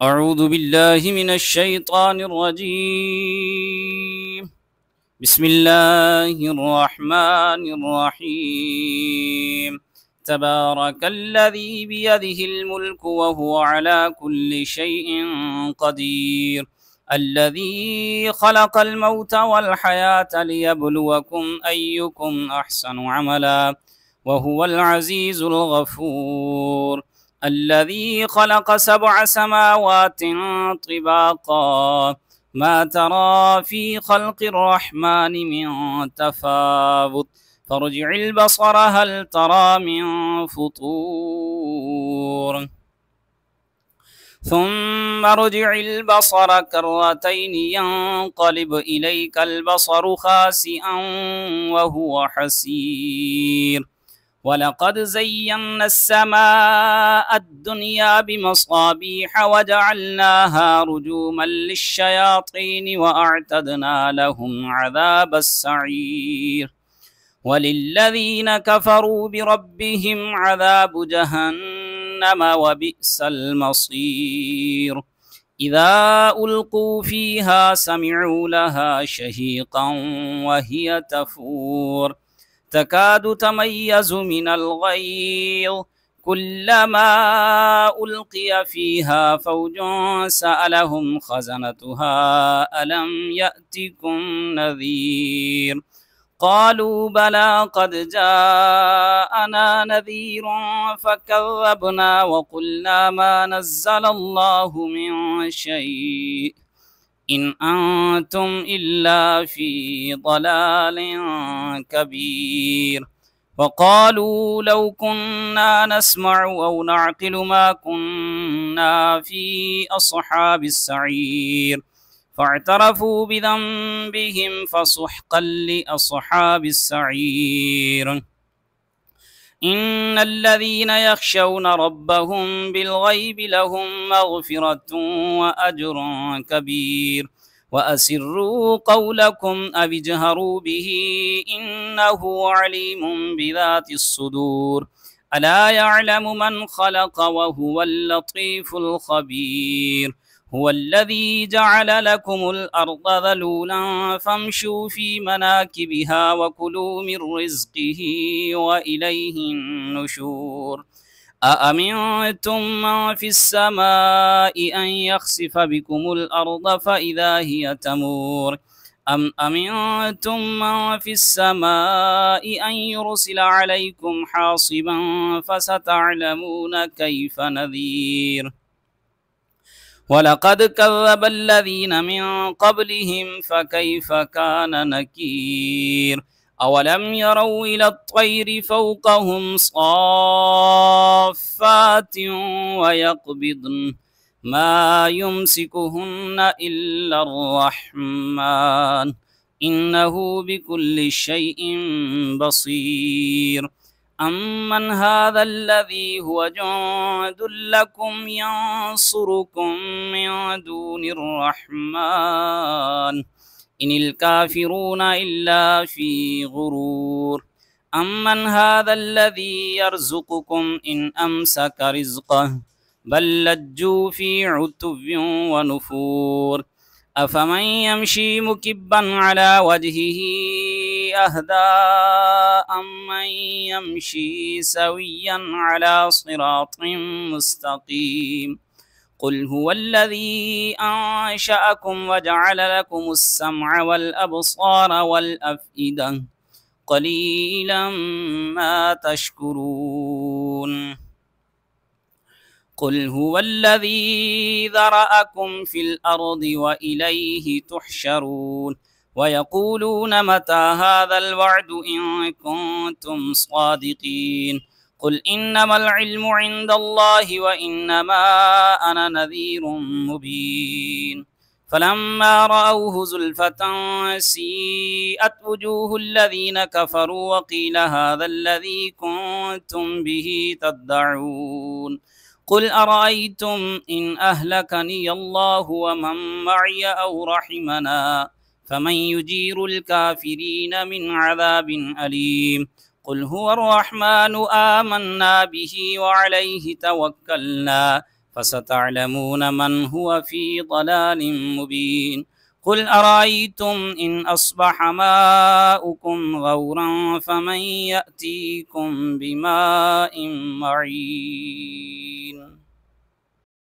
أعوذ بالله من الشيطان الرجيم. بسم الله الرحمن الرحيم. تبارك الذي بيده الملك وهو على كل شيء قدير. الذي خلق الموت والحياة ليبلوكم أيكم أحسن عملا وهو العزيز الغفور. الذي خلق 7 سماوات طباقا ما ترى في خلق الرحمن من تفاوت فارجع البصر هل ترى من فطور ثم ارجع البصر كرتين ينقلب إليك البصر خاسئا وهو حسير. ولقد زينا السماء الدنيا بمصابيح وجعلناها رجوما للشياطين وأعتدنا لهم عذاب السعير. وللذين كفروا بربهم عذاب جهنم وبئس المصير. إذا ألقوا فيها سمعوا لها شهيقا وهي تفور تكاد تميز من الغيظ كلما ألقي فيها فوج سألهم خزنتها ألم يأتكم نذير قالوا بلى قد جاءنا نذير فكذبنا وقلنا ما نزل الله من شيء إن أنتم إلا في ضلال كبير. وقالوا لو كنا نسمع أو نعقل ما كنا في أصحاب السعير فاعترفوا بذنبهم فسحقا لأصحاب السعير. إن الذين يخشون ربهم بالغيب لهم مغفرة وأجر كبير. وأسروا قولكم أو اجهروا به إنه عليم بذات الصدور. ألا يعلم من خلق وهو اللطيف الخبير. هو الذي جعل لكم الأرض ذلولا فامشوا في مناكبها وكلوا من رزقه وإليه النشور. أأمنتم من في السماء أن يخسف بكم الأرض فإذا هي تمور أم أمنتم من في السماء أن يرسل عليكم حاصبا فستعلمون كيف نذير. ولقد كذب الذين من قبلهم فكيف كان نكير. أولم يروا إلى الطير فوقهم صافات ويقبضن ما يمسكهن إلا الرحمن إنه بكل شيء بصير. أمن هذا الذي هو جند لكم ينصركم من دون الرحمن إن الكافرون إلا في غرور. أمن هذا الذي يرزقكم إن أمسك رزقه بل لجوا في عتو ونفور. أفمن يمشي مكبا على وجهه أهدى أمن يمشي سويا على صراط مستقيم. قل هو الذي أنشأكم وجعل لكم السمع والأبصار والأفئدة قليلا ما تشكرون. قل هو الذي ذرأكم في الأرض وإليه تحشرون. ويقولون متى هذا الوعد إن كنتم صادقين. قل إنما العلم عند الله وإنما أنا نذير مبين. فلما رأوه زلفة سيئت وجوه الذين كفروا وقيل هذا الذي كنتم به تدعون. قل أرأيتم إن أهلكني الله ومن معي أو رحمنا فمن يجير الكافرين من عذاب أليم. قل هو الرحمن آمنا به وعليه توكلنا فستعلمون من هو في ضلال مبين. قل أرأيتم إن أصبح ماؤكم غورا فمن يأتيكم بماء معين.